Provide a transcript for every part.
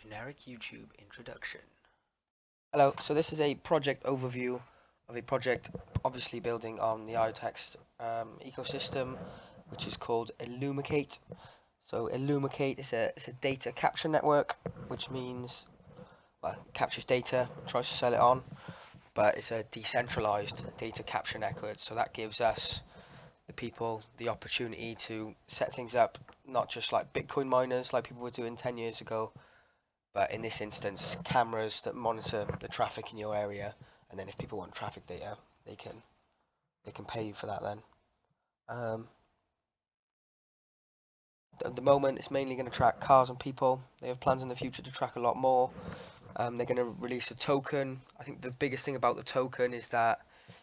Generic YouTube introduction. Hello, so this is a project overview of a project obviously building on the IoTeX ecosystem, which is called Elumicate. So Elumicate is a data capture network, which means, well, captures data, tries to sell it on, but it's a decentralized data capture network. So that gives us, the people, the opportunity to set things up, not just like Bitcoin miners like people were doing 10 years ago, but in this instance, cameras that monitor the traffic in your area, and then if people want traffic data, they can they can pay you for that then. Um, at the moment, it's mainly going to track cars and people. They have plans in the future to track a lot more. They're going to release a token. I think the biggest thing about the token is that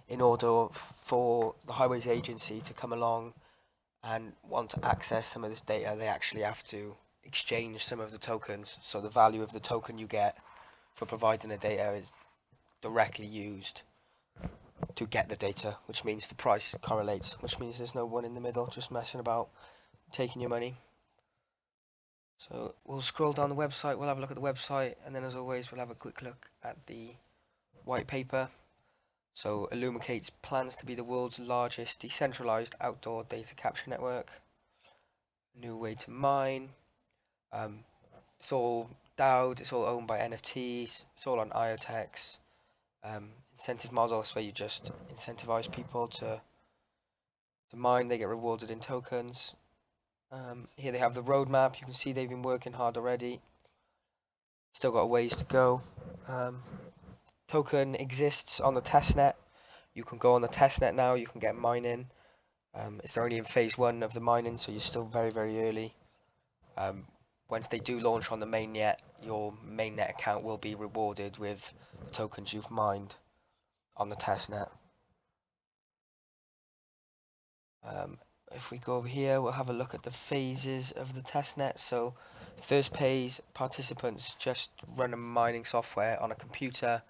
in order for the Highways Agency to come along and want to access some of this data, they actually have to exchange some of the tokens. So the value of the token you get for providing the data is directly used to get the data, which means the price correlates, which means there's no one in the middle just messing about taking your money. So we'll scroll down the website, we'll have a look at the website, and then as always we'll have a quick look at the white paper. So Elumicate plans to be the world's largest decentralized outdoor data capture network. New way to mine. Um, it's all DAO'd, it's all owned by NFTs, it's all on IoTeX. Incentive models where you just incentivize people to mine, they get rewarded in tokens. Here they have the roadmap. You can see they've been working hard already. Still got a ways to go. Um, Token exists on the testnet. You can go on the testnet now. You can get mining. It's only in phase one of the mining, so you're still very, very early. Um, Once they do launch on the mainnet, your mainnet account will be rewarded with the tokens you've mined on the testnet. If we go over here, we'll have a look at the phases of the testnet. So, first phase, participants just run a mining software on a computer.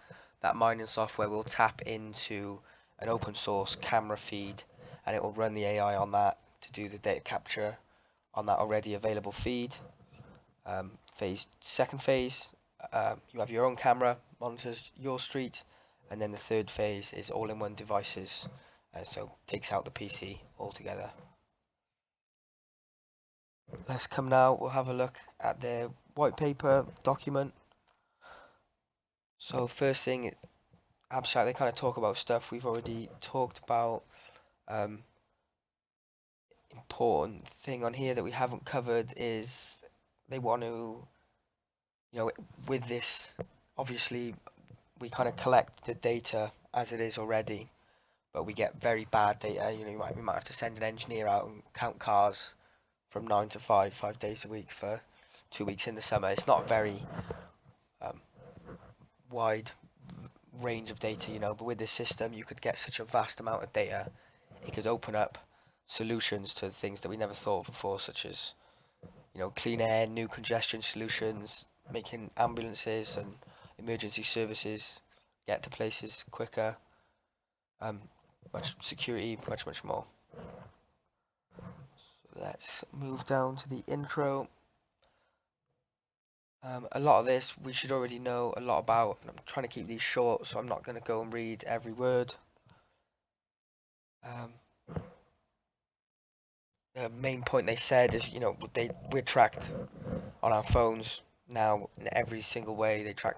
That mining software will tap into an open source camera feed, and it will run the AI on that to do the data capture on that already available feed. Second phase, you have your own camera, monitors your street, and then the third phase is all-in-one devices, so takes out the PC altogether. Let's come now, we'll have a look at their white paper document. So first thing, abstract, they kind of talk about stuff we've already talked about. Um, Important thing on here that we haven't covered is they want to, with this, obviously we kind of collect the data as it is already, but we get very bad data. We might have to send an engineer out and count cars from 9 to 5, 5 days a week for 2 weeks in the summer. It's not very um, wide range of data, but with this system you could get such a vast amount of data. It could open up solutions to things that we never thought of before, such as clean air, new congestion solutions, making ambulances and emergency services get to places quicker, um, much security, much more. So let's move down to the intro. A lot of this we should already know a lot about, and I'm trying to keep these short, so I'm not going to go and read every word. Um, the main point they said is, we're tracked on our phones now in every single way. They track,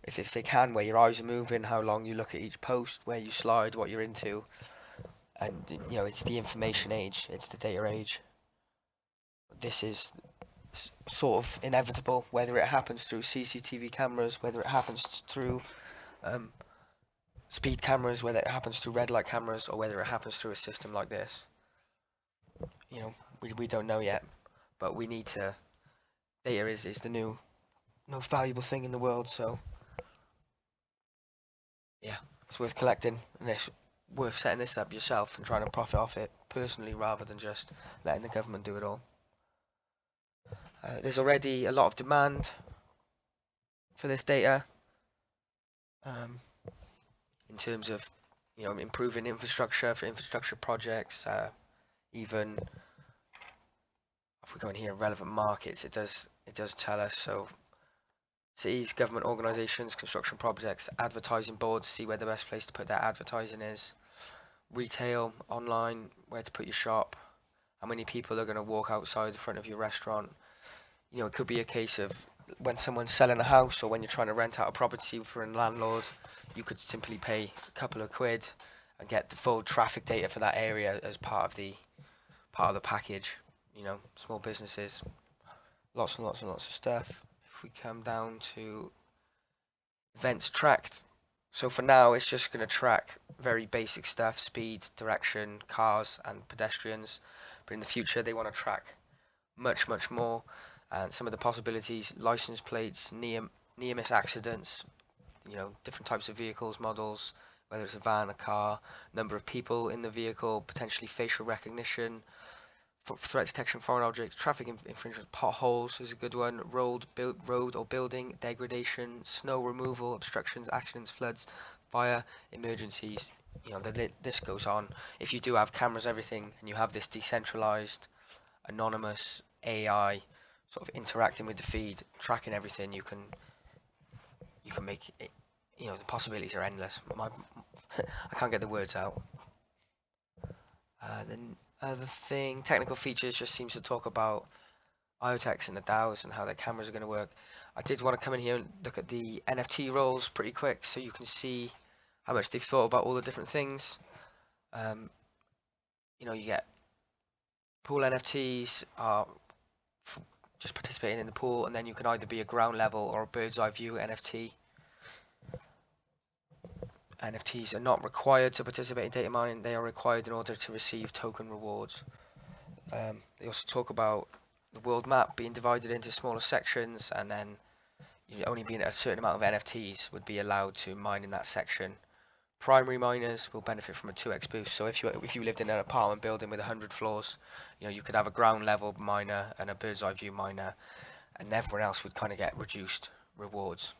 if they can, where your eyes are moving, how long you look at each post, where you slide, what you're into, and it's the information age, it's the data age. This is sort of inevitable, whether it happens through CCTV cameras, whether it happens through um, speed cameras, whether it happens through red light cameras, or whether it happens through a system like this. We don't know yet, but we need to. Data is the new most valuable thing in the world, so yeah, it's worth collecting, and it's worth setting this up yourself and trying to profit off it personally rather than just letting the government do it all. There's already a lot of demand for this data, um, in terms of improving infrastructure for infrastructure projects. Even if we go in here, relevant markets, it does tell us. So Cities, government organisations, construction projects, advertising boards, see where the best place to put their advertising is. Retail, online, where to put your shop, how many people are going to walk outside the front of your restaurant. You know, it could be a case of when someone's selling a house or when you're trying to rent out a property for a landlord, you could simply pay a couple of quid and get the full traffic data for that area as part of the package. You know, small businesses, lots and lots and lots of stuff. If we come down to events tracked, so for now it's just going to track very basic stuff: speed, direction, cars and pedestrians. But in the future they want to track much more, and some of the possibilities: license plates, near miss accidents, you know, different types of vehicles, models, whether it's a van, a car, number of people in the vehicle, potentially facial recognition, threat detection, foreign objects, traffic infringement, potholes is a good one, road or building degradation, snow removal, obstructions, accidents, floods, fire, emergencies. You know, the list goes on. If you do have cameras, everything, and you have this decentralized, anonymous AI sort of interacting with the feed, tracking everything, you can make it. You know, the possibilities are endless. I can't get the words out. Then other thing, technical features just seems to talk about IoTeX and the DAOs and how their cameras are going to work. I did want to come in here and look at the NFT roles pretty quick so you can see how much they've thought about all the different things. You know, you get pool NFTs are just participating in the pool, and then you can either be a ground level or a bird's eye view NFT. NFTs are not required to participate in data mining, they are required in order to receive token rewards. They also talk about the world map being divided into smaller sections, and then you only being a certain amount of NFTs would be allowed to mine in that section. Primary miners will benefit from a 2x boost. So if you lived in an apartment building with 100 floors, you know, you could have a ground level miner and a bird's eye view miner, and everyone else would kind of get reduced rewards.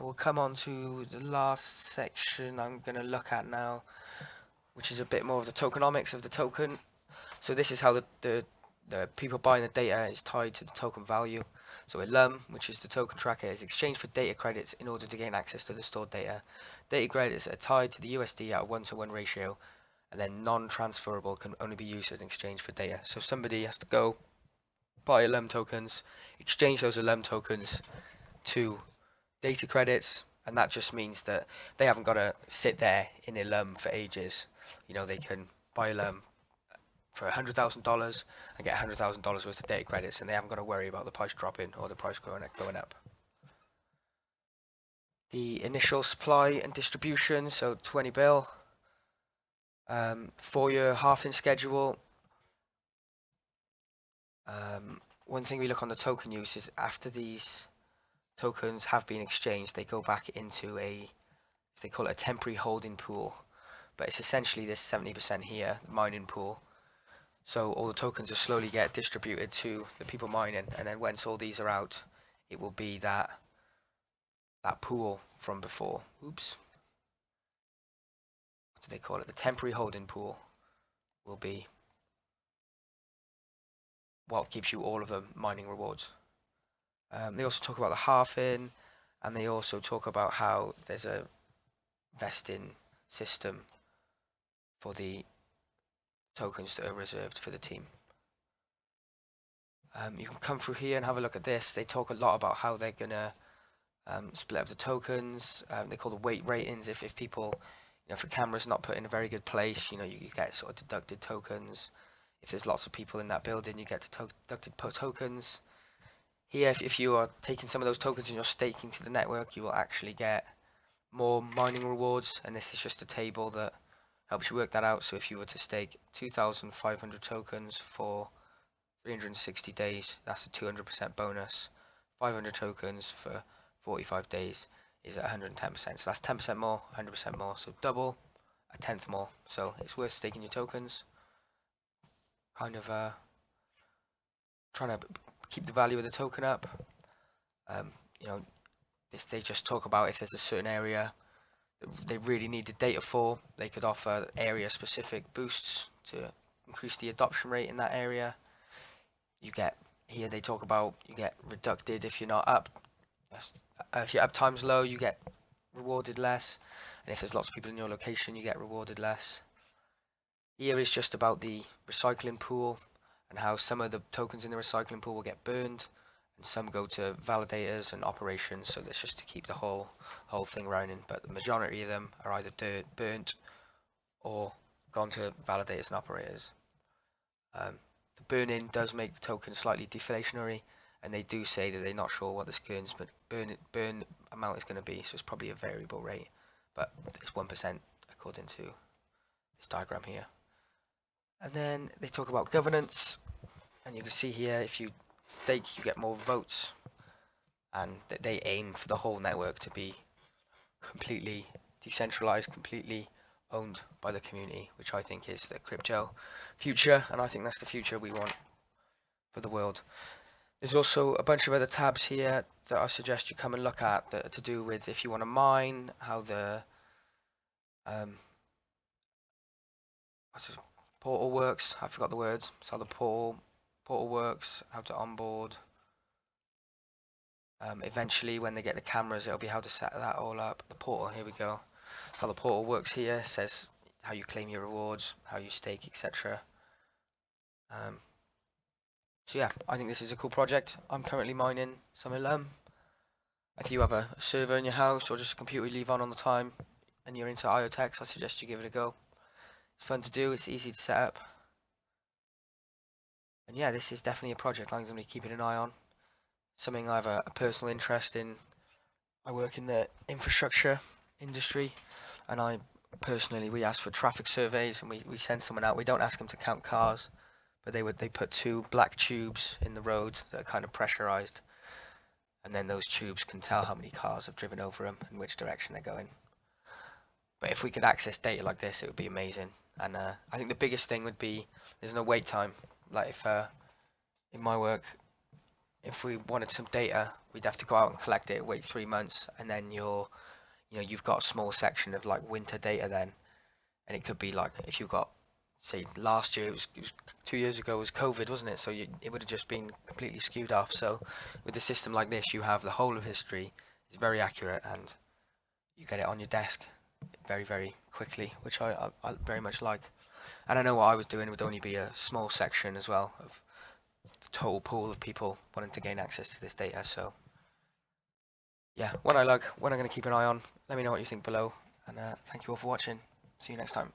We'll come on to the last section I'm going to look at now, which is a bit more of the tokenomics of the token. So this is how the people buying the data is tied to the token value. So Elum, which is the token tracker, is exchanged for data credits in order to gain access to the stored data. Data credits are tied to the USD at a 1-to-1 ratio, and then non-transferable can only be used in exchange for data. So somebody has to go buy Elum tokens, exchange those Elum tokens to data credits, and that just means that they haven't got to sit there in Elum for ages. You know, they can buy Elum for $100,000 and get $100,000 worth of data credits, and they haven't got to worry about the price dropping or the price going up. The initial supply and distribution, so 20 bill, 4-year halving schedule. One thing we look on the token use is after these tokens have been exchanged, they go back into they call it a temporary holding pool, but it's essentially this 70% here mining pool. So all the tokens will slowly get distributed to the people mining, and then once all these are out, it will be that pool from before. Oops. What do they call it? The temporary holding pool will be what gives you all of the mining rewards. They also talk about the halving, and they also talk about how there's a vesting system for the tokens that are reserved for the team. You can come through here and have a look at this. They talk a lot about how they're gonna split up the tokens. They call the weight ratings. If people, you know, if a camera's not put in a very good place, you know, you get sort of deducted tokens. If there's lots of people in that building, you get deducted tokens. Here, if you are taking some of those tokens and you're staking to the network, you will actually get more mining rewards. And this is just a table that helps you work that out. So if you were to stake 2,500 tokens for 360 days, that's a 200% bonus. 500 tokens for 45 days is at 110%. So that's 10% more, 100% more. So double, a tenth more. So it's worth staking your tokens. Kind of trying to keep the value of the token up. You know, they just talk about if there's a certain area that they really need the data for, they could offer area-specific boosts to increase the adoption rate in that area. You get here they talk about you get reducted if you're not up. If your uptime's low, you get rewarded less, and if there's lots of people in your location, you get rewarded less. Here is just about the recycling pool and how some of the tokens in the recycling pool will get burned, and some go to validators and operations. So that's just to keep the whole thing running. But the majority of them are either burnt or gone to validators and operators. The burn-in does make the token slightly deflationary, and they do say that they're not sure what this burn amount is going to be, so it's probably a variable rate, but it's 1% according to this diagram here. And then they talk about governance, and you can see here if you stake you get more votes, and that they aim for the whole network to be completely decentralized, completely owned by the community, which I think is the crypto future, and I think that's the future we want for the world. There's also a bunch of other tabs here that I suggest you come and look at that are to do with if you want to mine, how the portal works. I forgot the words. It's how the portal works, how to onboard. Eventually, when they get the cameras, it'll be how to set that all up. The portal, here we go. How the portal works here says how you claim your rewards, how you stake, etc. So yeah, I think this is a cool project. I'm currently mining some Elum. If you have a server in your house or just a computer you leave on the time and you're into IoTeX, I suggest you give it a go. It's fun to do, it's easy to set up. And yeah, this is definitely a project I'm going to be keeping an eye on. Something I have a personal interest in. I work in the infrastructure industry, and we ask for traffic surveys, and we send someone out. We don't ask them to count cars, but they put 2 black tubes in the road that are kind of pressurized, and then those tubes can tell how many cars have driven over them and which direction they're going. But if we could access data like this, it would be amazing. And I think the biggest thing would be there's no wait time. Like if in my work, if we wanted some data, we'd have to go out and collect it, wait 3 months, and then you've got a small section of like winter data then, and it could be like if you got, say last year, it was 2 years ago was COVID, wasn't it? So it would have just been completely skewed off. So with a system like this, you have the whole of history. It's very accurate, and you get it on your desk very, very quickly, which I very much like. And I know what I was doing would only be a small section as well of the total pool of people wanting to gain access to this data. So yeah, one I'm going to keep an eye on. Let me know what you think below, and thank you all for watching. See you next time.